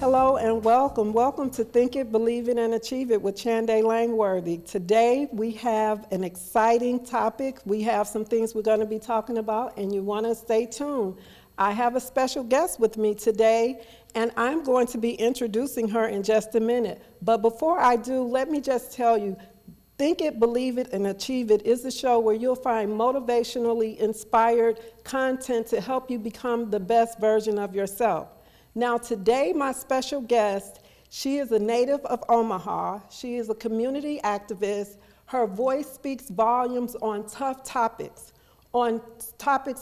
Hello and welcome. Welcome to Think It, Believe It, and Achieve It with Chanday Langworthy. Today we have an exciting topic. We have some things we're going to be talking about, and you want to stay tuned. I have a special guest with me today, and I'm going to be introducing her in just a minute. But before I do, let me just tell you, Think It, Believe It, and Achieve It is a show where you'll find motivationally inspired content to help you become the best version of yourself. Now today, my special guest, she is a native of Omaha. She is a community activist. Her voice speaks volumes on tough topics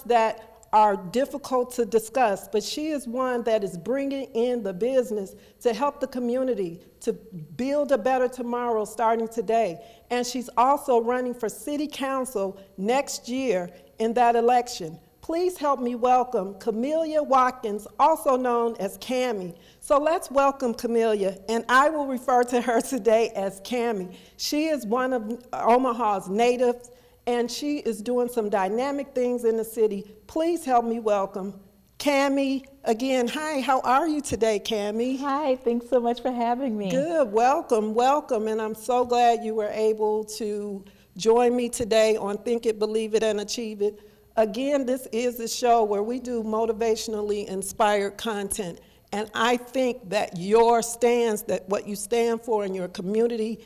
that are difficult to discuss, but she is one that is bringing in the business to help the community to build a better tomorrow starting today. And she's also running for city council next year in that election. Please help me welcome Camelia Watkins, also known as Cammy. So let's welcome Camelia, and I will refer to her today as Cammy. She is one of Omaha's natives, and she is doing some dynamic things in the city. Please help me welcome Cammy again. Hi, how are you today, Cammy? Hi, thanks so much for having me. Good, welcome, welcome, and I'm so glad you were able to join me today on Think It, Believe It, and Achieve It. Again, this is a show where we do motivationally inspired content, and I think that your stance, that what you stand for in your community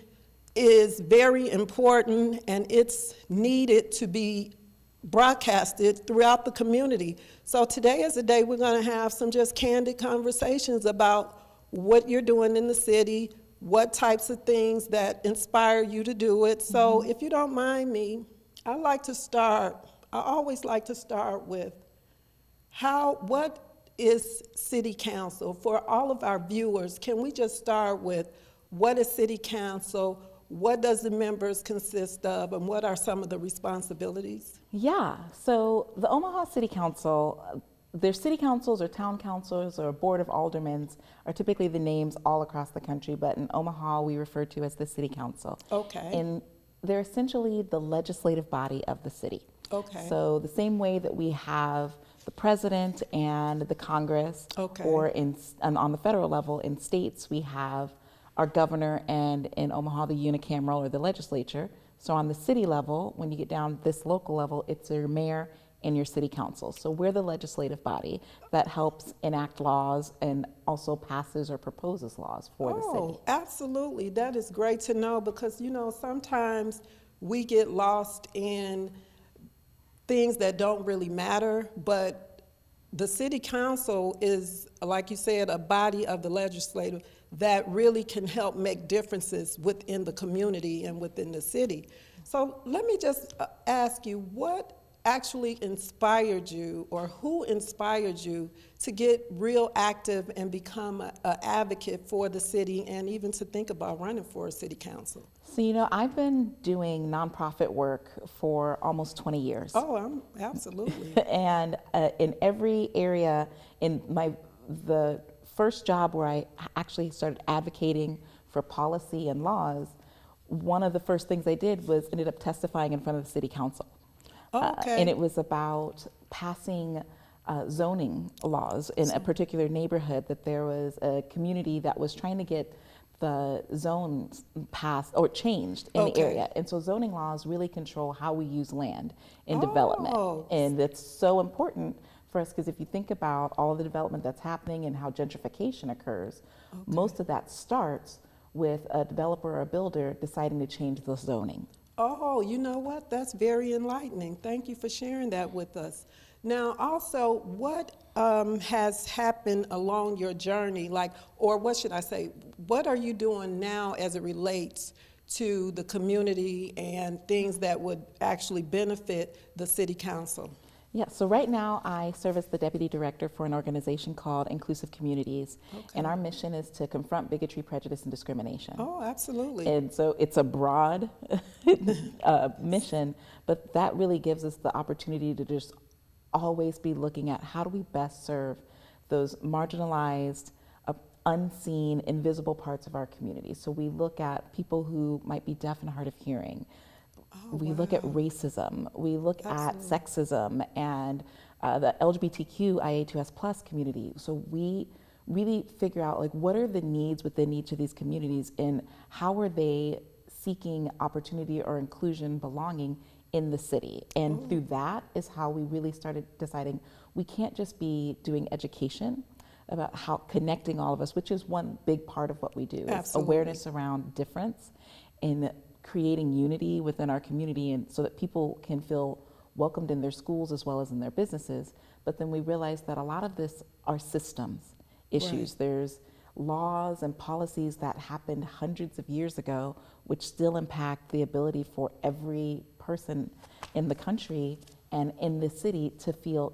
is very important, and it's needed to be broadcasted throughout the community. So today is a day we're going to have some just candid conversations about what you're doing in the city, what types of things that inspire you to do it. So if you don't mind me, I always like to start with what is city council? For all of our viewers, can we just start with what is city council? What does the members consist of, and what are some of the responsibilities? Yeah, so the Omaha City Council, their city councils or town councils or board of aldermen are typically the names all across the country, but in Omaha we refer to as the city council. Okay. And they're essentially the legislative body of the city. Okay. So the same way that we have the president and the Congress, okay, or on the federal level in states we have our governor, and in Omaha the unicameral or the legislature. So on the city level, when you get down this local level, it's your mayor and your city council. So we're the legislative body that helps enact laws and also passes or proposes laws for the city. Oh, absolutely. That is great to know, because sometimes we get lost in things that don't really matter, but the city council is, like you said, a body of the legislative that really can help make differences within the community and within the city. So let me just ask you, what actually inspired you, or who inspired you to get real active and become an advocate for the city, and even to think about running for a city council? So, I've been doing nonprofit work for almost 20 years. Oh, absolutely. And in every area, the first job where I actually started advocating for policy and laws, one of the first things I did was ended up testifying in front of the city council. Oh, okay. And it was about passing zoning laws in a particular neighborhood, that there was a community that was trying to get the zones passed or changed in the area. And so zoning laws really control how we use land in development. And it's so important for us, because if you think about all of the development that's happening and how gentrification occurs, most of that starts with a developer or a builder deciding to change the zoning. Oh, you know what? That's very enlightening. Thank you for sharing that with us. Now, also, what has happened along your journey, or what should I say, what are you doing now as it relates to the community and things that would actually benefit the city council? Yeah, so right now I serve as the deputy director for an organization called Inclusive Communities, and our mission is to confront bigotry, prejudice, and discrimination. Oh, absolutely. And so it's a broad mission, but that really gives us the opportunity to just always be looking at how do we best serve those marginalized, unseen, invisible parts of our community. So we look at people who might be deaf and hard of hearing. We look at racism, we look at sexism, and the LGBTQIA2S+ community. So we really figure out like what are the needs within each of these communities and how are they seeking opportunity or inclusion, belonging in the city. And through that is how we really started deciding we can't just be doing education about how connecting all of us, which is one big part of what we do. Is Absolutely. awareness around difference and creating unity within our community, and so that people can feel welcomed in their schools as well as in their businesses. But then we realized that a lot of this are systems issues. Right. There's laws and policies that happened hundreds of years ago which still impact the ability for every person in the country and in the city to feel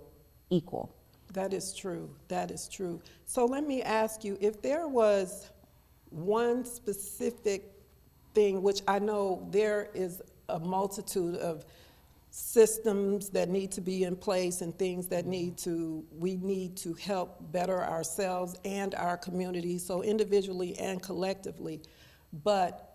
equal. That is true. That is true. So let me ask you, if there was one specific thing, which I know there is a multitude of systems that need to be in place and things that we need to help better ourselves and our community, so individually and collectively. But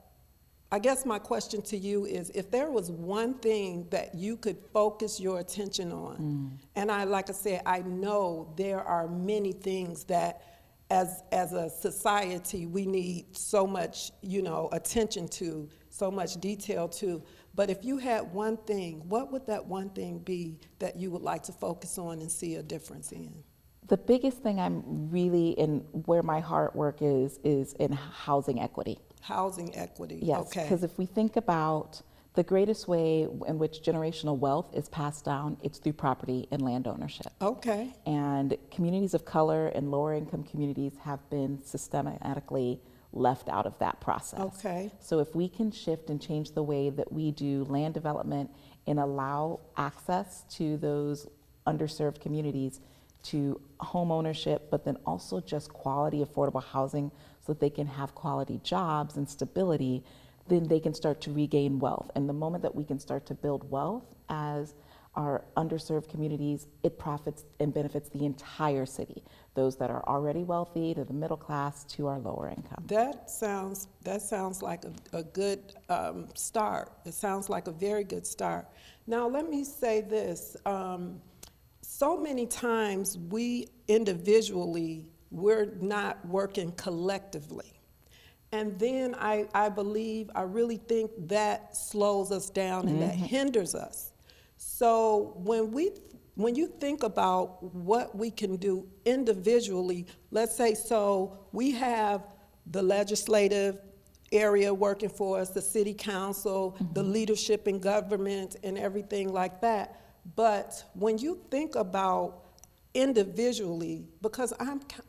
I guess my question to you is, if there was one thing that you could focus your attention on, and like I said, I know there are many things that as a society we need so much, attention to, so much detail to, but if you had one thing, what would that one thing be that you would like to focus on and see a difference in? The biggest thing I'm really in where my heart work is in housing equity. Housing equity. Yes, Okay. because if we think about the greatest way in which generational wealth is passed down, it's through property and land ownership. Okay. And communities of color and lower income communities have been systematically left out of that process. Okay. So if we can shift and change the way that we do land development and allow access to those underserved communities to home ownership, but then also just quality affordable housing so that they can have quality jobs and stability, then they can start to regain wealth. And the moment that we can start to build wealth as our underserved communities, it profits and benefits the entire city, those that are already wealthy, to the middle class, to our lower income. That sounds like a good start. It sounds like a very good start. Now, let me say this. So many times we individually, we're not working collectively. And then I really think that slows us down and that hinders us. So when you think about what we can do individually, let's say, so we have the legislative area working for us, the city council, the leadership in government and everything like that. But when you think about individually, because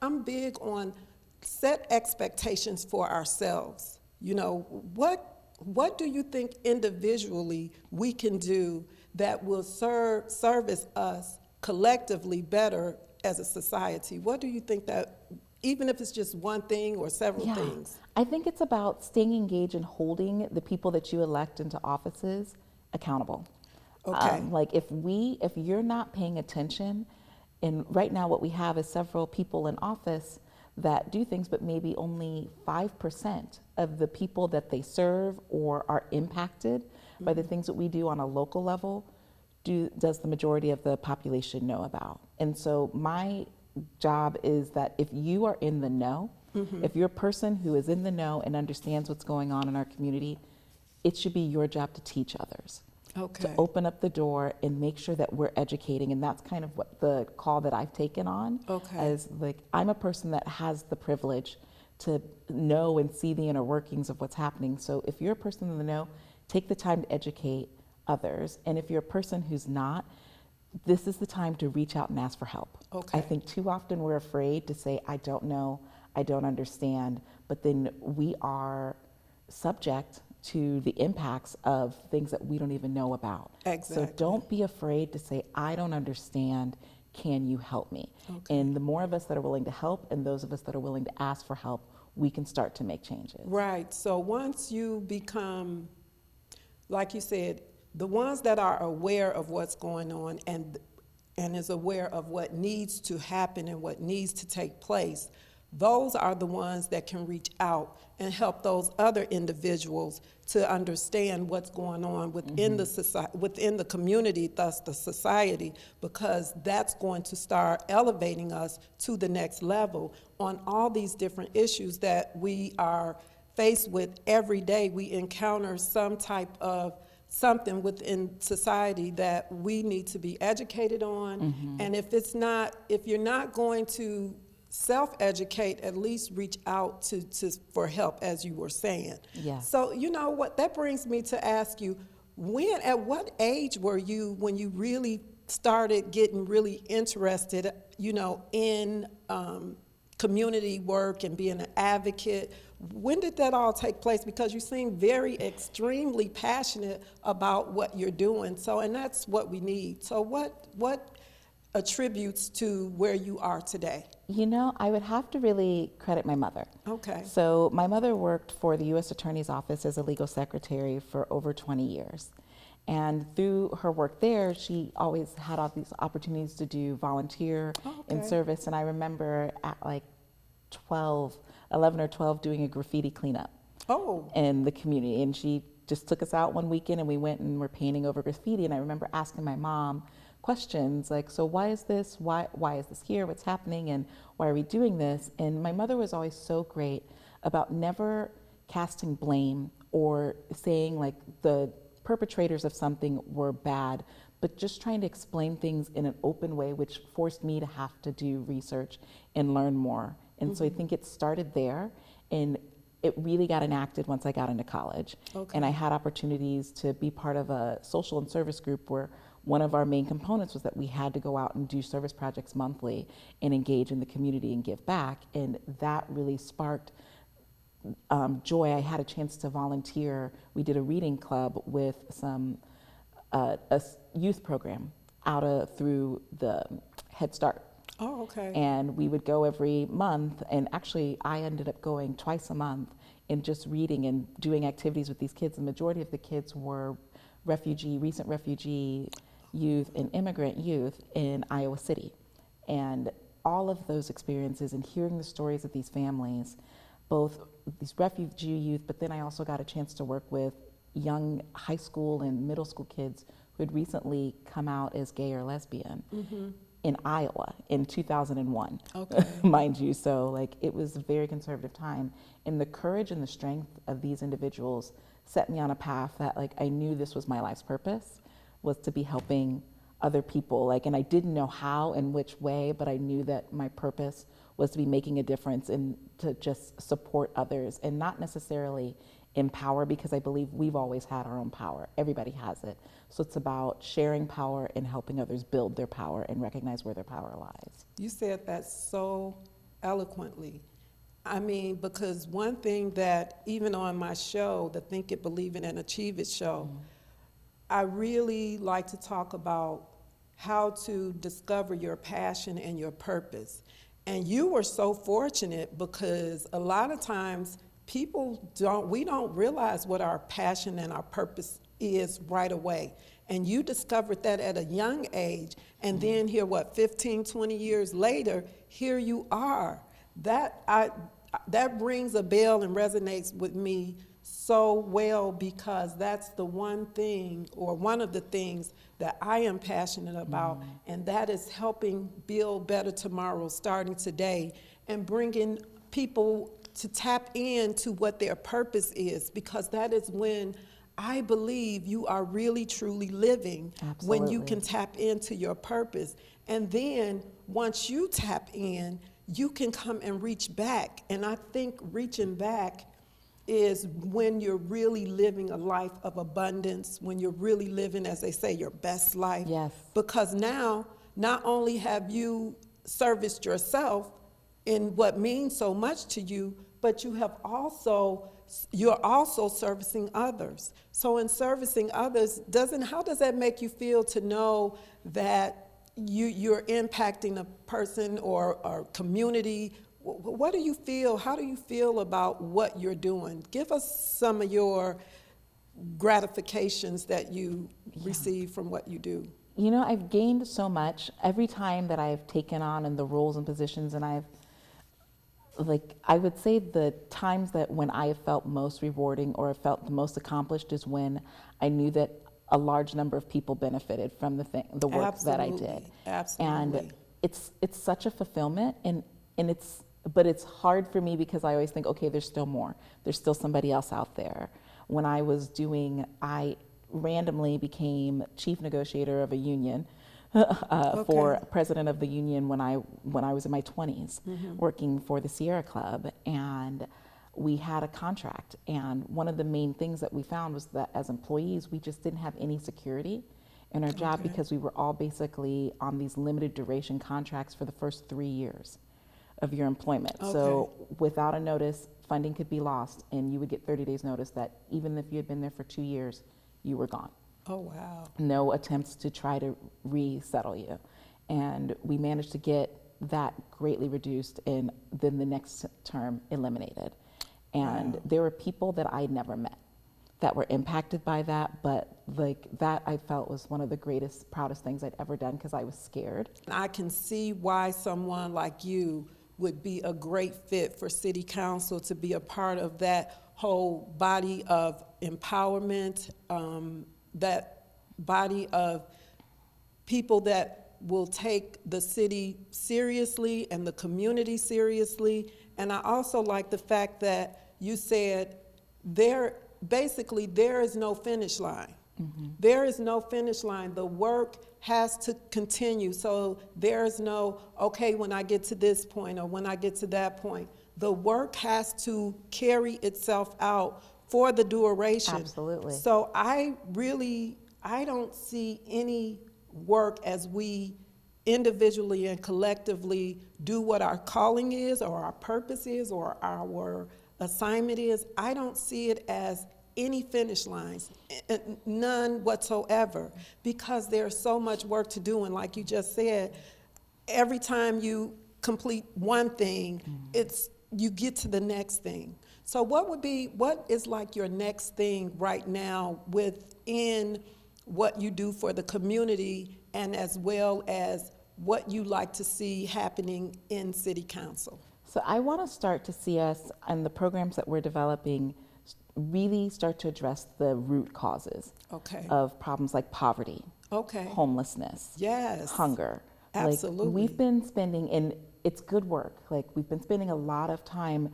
I'm big on set expectations for ourselves. What do you think individually we can do that will service us collectively better as a society? What do you think that, even if it's just one thing or several things? I think it's about staying engaged and holding the people that you elect into offices accountable. Okay. Like if you're not paying attention, and right now what we have is several people in office that do things, but maybe only 5% of the people that they serve or are impacted by the things that we do on a local level does the majority of the population know about. And so my job is that if you are in the know, if you're a person who is in the know and understands what's going on in our community, it should be your job to teach others. Okay. To open up the door and make sure that we're educating. And that's kind of what the call that I've taken on. Okay. As like, I'm a person that has the privilege to know and see the inner workings of what's happening. So if you're a person in the know, take the time to educate others. And if you're a person who's not, this is the time to reach out and ask for help. Okay. I think too often we're afraid to say, I don't know, I don't understand, but then we are subject to the impacts of things that we don't even know about. Exactly. So don't be afraid to say, I don't understand, can you help me? Okay. And the more of us that are willing to help and those of us that are willing to ask for help, we can start to make changes. Right, so once you become, like you said, the ones that are aware of what's going on and is aware of what needs to happen and what needs to take place, those are the ones that can reach out and help those other individuals to understand what's going on within the society, within the community, thus the society, because that's going to start elevating us to the next level on all these different issues that we are faced with every day. We encounter some type of something within society that we need to be educated on. And if you're not going to self-educate, at least reach out for help, as you were saying. Yes. So you know what, that brings me to ask you, at what age were you when you really started getting really interested, in community work and being an advocate? When did that all take place? Because you seem very extremely passionate about what you're doing. So, and that's what we need. So what attributes to where you are today? I would have to really credit my mother. Okay. So my mother worked for the U.S. Attorney's Office as a legal secretary for over 20 years. And through her work there, she always had all these opportunities to do volunteer in service. And I remember at like 11 or 12 doing a graffiti cleanup in the community. And she just took us out one weekend and we went and were painting over graffiti. And I remember asking my mom questions like, so why is this? Why is this here? What's happening? And why are we doing this? And my mother was always so great about never casting blame or saying like the perpetrators of something were bad, but just trying to explain things in an open way, which forced me to have to do research and learn more. And so I think it started there, and it really got enacted once I got into college. And I had opportunities to be part of a social and service group where one of our main components was that we had to go out and do service projects monthly and engage in the community and give back. And that really sparked joy. I had a chance to volunteer. We did a reading club with some a youth program through the Head Start. Oh, okay. And we would go every month, and actually I ended up going twice a month and just reading and doing activities with these kids. The majority of the kids were recent refugee youth and immigrant youth in Iowa City. And all of those experiences and hearing the stories of these families, both these refugee youth, but then I also got a chance to work with young high school and middle school kids who had recently come out as gay or lesbian in Iowa in 2001, mind you. So like it was a very conservative time, and the courage and the strength of these individuals set me on a path that like I knew this was my life's purpose, was to be helping other people. Like, and I didn't know how and which way, but I knew that my purpose was to be making a difference and to just support others and not necessarily empower, because I believe we've always had our own power. Everybody has it. So it's about sharing power and helping others build their power and recognize where their power lies. You said that so eloquently. I mean, because one thing that even on my show, the Think It, Believe It, and Achieve It show, I really like to talk about how to discover your passion and your purpose. And you were so fortunate, because a lot of times we don't realize what our passion and our purpose is right away. And you discovered that at a young age, and then here, 15, 20 years later, here you are. That rings a bell and resonates with me so well, because that's the one thing, or one of the things that I am passionate about, and that is helping build better tomorrows starting today, and bringing people to tap into what their purpose is, because that is when I believe you are really truly living. Absolutely. When you can tap into your purpose. And then once you tap in, you can come and reach back. And I think reaching back is when you're really living a life of abundance, when you're really living, as they say, your best life. Yes. Because now, not only have you serviced yourself in what means so much to you, but you're also servicing others. So in servicing others, how does that make you feel to know that you're impacting a person or a community? What do you feel? How do you feel about what you're doing? Give us some of your gratifications that you receive from what you do. I've gained so much every time that I've taken on in the roles and positions, and I've Like, I would say the times that when I have felt most rewarding or felt the most accomplished is when I knew that a large number of people benefited from the work that I did. Absolutely. And it's such a fulfillment, and but it's hard for me because I always think, okay, there's still more. There's still somebody else out there. When I randomly became chief negotiator of a union for president of the union when I was in my 20s, working for the Sierra Club, and we had a contract. And one of the main things that we found was that as employees, we just didn't have any security in our job because we were all basically on these limited duration contracts for the first 3 years of your employment. So without a notice, funding could be lost, and you would get 30 days notice that even if you had been there for 2 years, you were gone. Oh, wow. No attempts to try to resettle you. And we managed to get that greatly reduced and then the next term eliminated. And there were people that I never met that were impacted by that, but like that I felt was one of the greatest, proudest things I'd ever done because I was scared. I can see why someone like you would be a great fit for City Council, to be a part of that whole body of empowerment, that body of people that will take the city seriously and the community seriously. And I also like the fact that you said there is no finish line. There is no finish line. The work has to continue. So there's no, okay, when I get to this point or when I get to that point. The work has to carry itself out for the duration. Absolutely. So I don't see any work as we individually and collectively do what our calling is or our purpose is or our assignment is. I don't see it as any finish lines, none whatsoever, because there's so much work to do. And like you just said, every time you complete one thing, you get to the next thing. So what is like your next thing right now within what you do for the community, and as well as what you like to see happening in City Council? So I want to start to see us and the programs that we're developing really start to address the root causes of problems like poverty, homelessness, hunger. Absolutely. Like, we've been spending, and it's good work, like we've been spending a lot of time,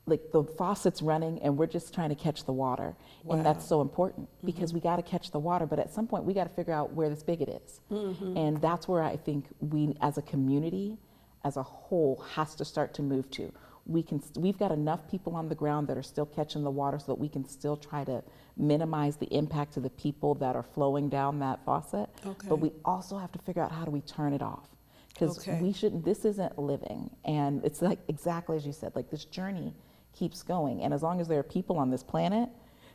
like the faucet's running and we're just trying to catch the water. And that's so important because we got to catch the water, but at some point we got to figure out where the spigot is. And that's where I think we as a community, as a whole, has to start to move to. We've got enough people on the ground that are still catching the water so that we can still try to minimize the impact to the people that are flowing down that faucet. But we also have to figure out how do we turn it off, because this isn't living. And it's like exactly as you said, like this journey keeps going. And as long as there are people on this planet,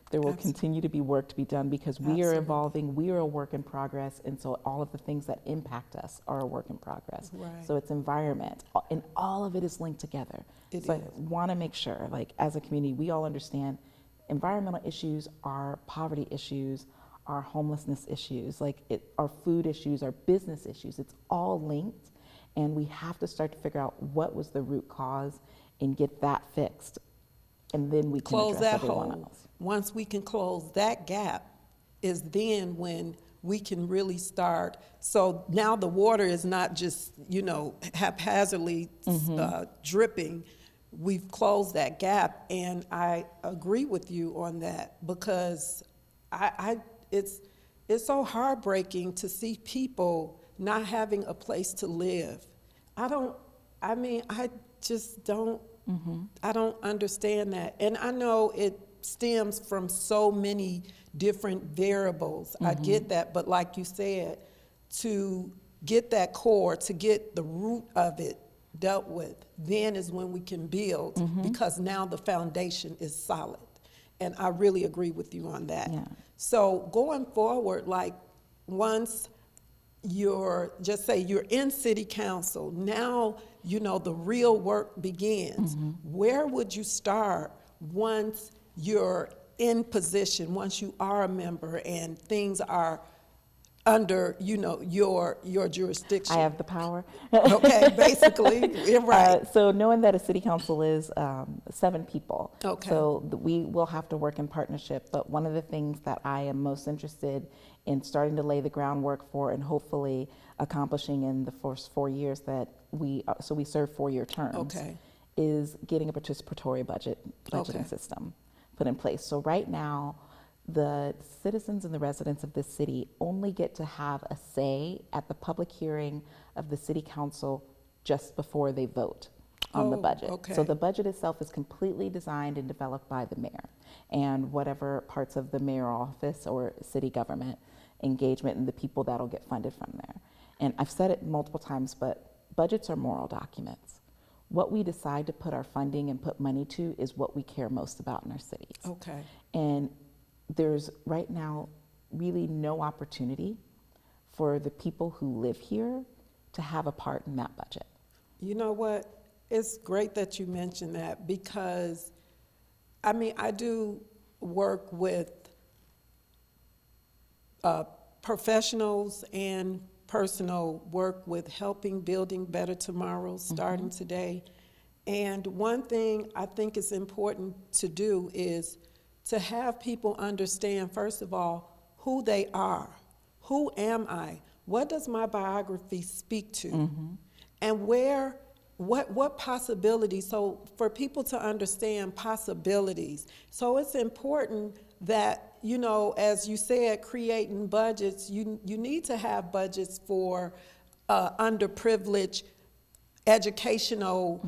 there will continue to be work to be done, because we are evolving, we are a work in progress, and so all of the things that impact us are a work in progress. So it's environment, and all of it is linked together. So I want to make sure, like as a community, we all understand environmental issues are poverty issues, our homelessness issues, our food issues, our business issues. It's all linked, and we have to start to figure out what was the root cause and get that fixed, and then we can close address that everyone hole. else. Once we can close that gap is then when we can really start. So now the water is not just, haphazardly dripping. We've closed that gap, and I agree with you on that, because it's so heartbreaking to see people not having a place to live. I just don't, I don't understand that. And I know it stems from so many different variables. I get that, but like you said, to get that core, to get the root of it dealt with, then is when we can build, because now the foundation is solid. And I really agree with you on that. So going forward, like once you're in City Council, now the real work begins. Where would you start once you're in position, once you are a member and things are under, your jurisdiction. I have the power. Okay, basically, you're right. So knowing that a city council is 7 people, Okay. so we will have to work in partnership. But one of the things that I am most interested in starting to lay the groundwork for, and hopefully accomplishing in the first 4 years that we serve 4-year terms, Okay. is getting a participatory budgeting Okay. system put in place. So right now, the citizens and the residents of this city only get to have a say at the public hearing of the city council just before they vote on the budget. Okay. So the budget itself is completely designed and developed by the mayor and whatever parts of the mayor office or city government engagement and the people that'll get funded from there. And I've said it multiple times, but budgets are moral documents. What we decide to put our funding and put money to is what we care most about in our cities. Okay. And there's right now really no opportunity for the people who live here to have a part in that budget. You know what? It's great that you mentioned that because, I do work with professionals and personal work with helping building better tomorrows starting today. And one thing I think is important to do is to have people understand, first of all, who they are. Who am I? What does my biography speak to? And what possibilities? So for people to understand possibilities. So it's important that, as you said, creating budgets, you need to have budgets for underprivileged educational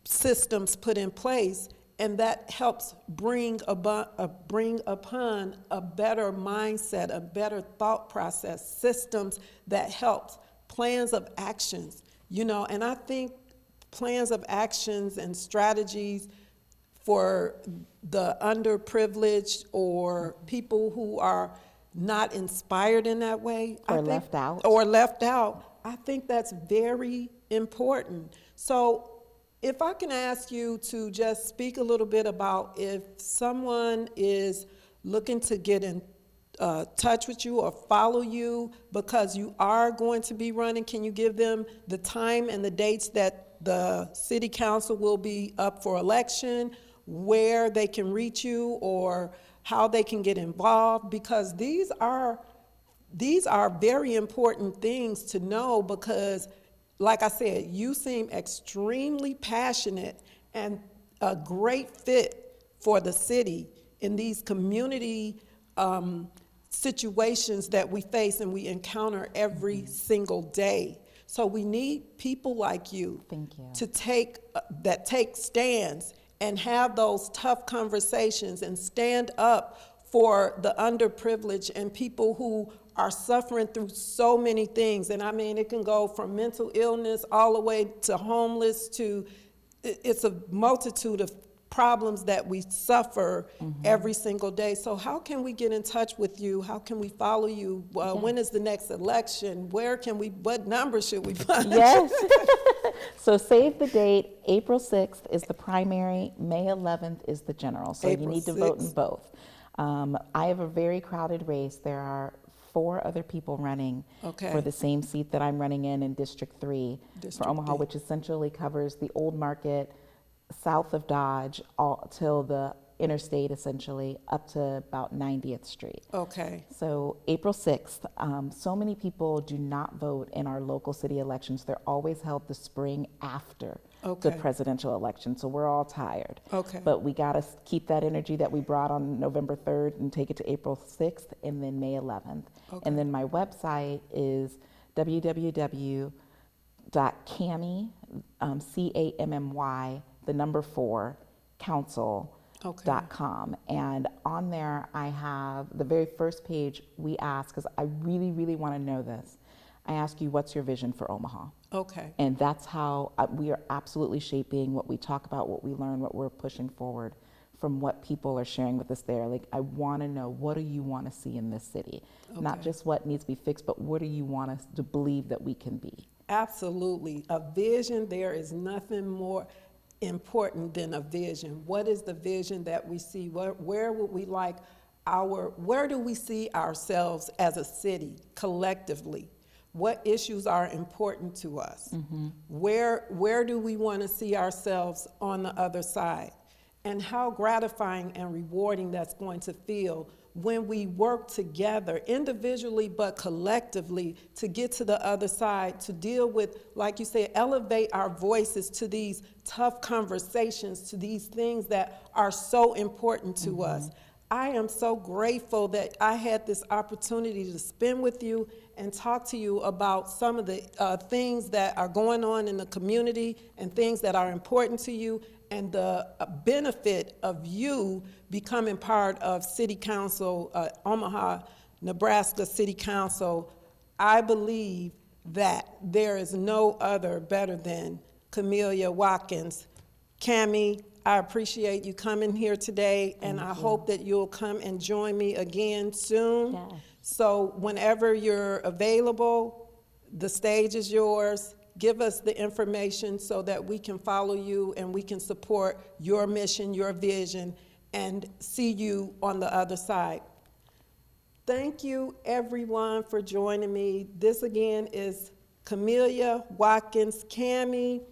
systems put in place. And that helps bring upon a better mindset, a better thought process, systems that helps, plans of actions, and I think plans of actions and strategies for the underprivileged or people who are not inspired in that way. Or left out. Or left out. I think that's very important. So if I can ask you to just speak a little bit about if someone is looking to get in touch with you or follow you because you are going to be running, can you give them the time and the dates that the city council will be up for election, where they can reach you, or how they can get involved? Because these are very important things to know because, like I said, you seem extremely passionate and a great fit for the city in these community situations that we face and we encounter every single day. So we need people like you, Thank you. to take stands and have those tough conversations and stand up for the underprivileged and people who are suffering through so many things. And it can go from mental illness all the way to homeless to, it's a multitude of problems that we suffer every single day. So how can we get in touch with you? How can we follow you? When is the next election? What number should we find? Yes. So save the date. April 6th is the primary. May 11th is the general. So April you need to 6th. vote in both. I have a very crowded race. There are 4 other people running for the same seat that I'm running in District 3 for Omaha, 3. which essentially covers the Old Market, south of Dodge, all till the interstate, essentially, up to about 90th Street. Okay. So April 6th, so many people do not vote in our local city elections. They're always held the spring after the presidential election, so we're all tired. Okay. But we got to keep that energy that we brought on November 3rd and take it to April 6th and then May 11th. Okay. And then my website is www.cammy, CAMMY, the number 4, council.com. And on there I have the very first page. We ask, because I really, really want to know this, I ask you, what's your vision for Omaha? Okay. And that's how we are absolutely shaping what we talk about, what we learn, what we're pushing forward from what people are sharing with us there. Like, I want to know, what do you want to see in this city? Not just what needs to be fixed, but what do you want us to believe that we can be? Absolutely. A vision, there is nothing more important than a vision. What is the vision that we see? Where would we like where do we see ourselves as a city collectively? What issues are important to us? Where do we want to see ourselves on the other side? And how gratifying and rewarding that's going to feel when we work together, individually but collectively, to get to the other side, to deal with, like you say, elevate our voices to these tough conversations, to these things that are so important to us. I am so grateful that I had this opportunity to spend with you and talk to you about some of the things that are going on in the community and things that are important to you, and the benefit of you becoming part of City Council, Omaha, Nebraska City Council. I believe that there is no other better than Camelia Watkins. Cammie, I appreciate you coming here today, and I hope that you'll come and join me again soon. Yes. So whenever you're available, the stage is yours. Give us the information so that we can follow you and we can support your mission, your vision, and see you on the other side. Thank you, everyone, for joining me. This again is Camelia Watkins. Cammie,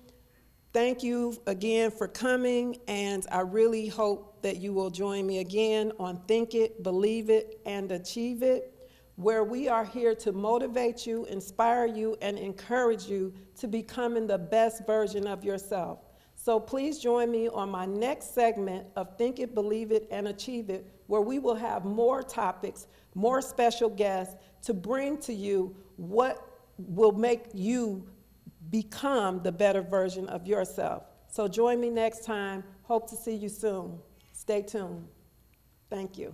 thank you again for coming, and I really hope that you will join me again on Think It, Believe It, and Achieve It, where we are here to motivate you, inspire you, and encourage you to becoming the best version of yourself. So please join me on my next segment of Think It, Believe It, and Achieve It, where we will have more topics, more special guests to bring to you what will make you become the better version of yourself. So join me next time. Hope to see you soon. Stay tuned. Thank you.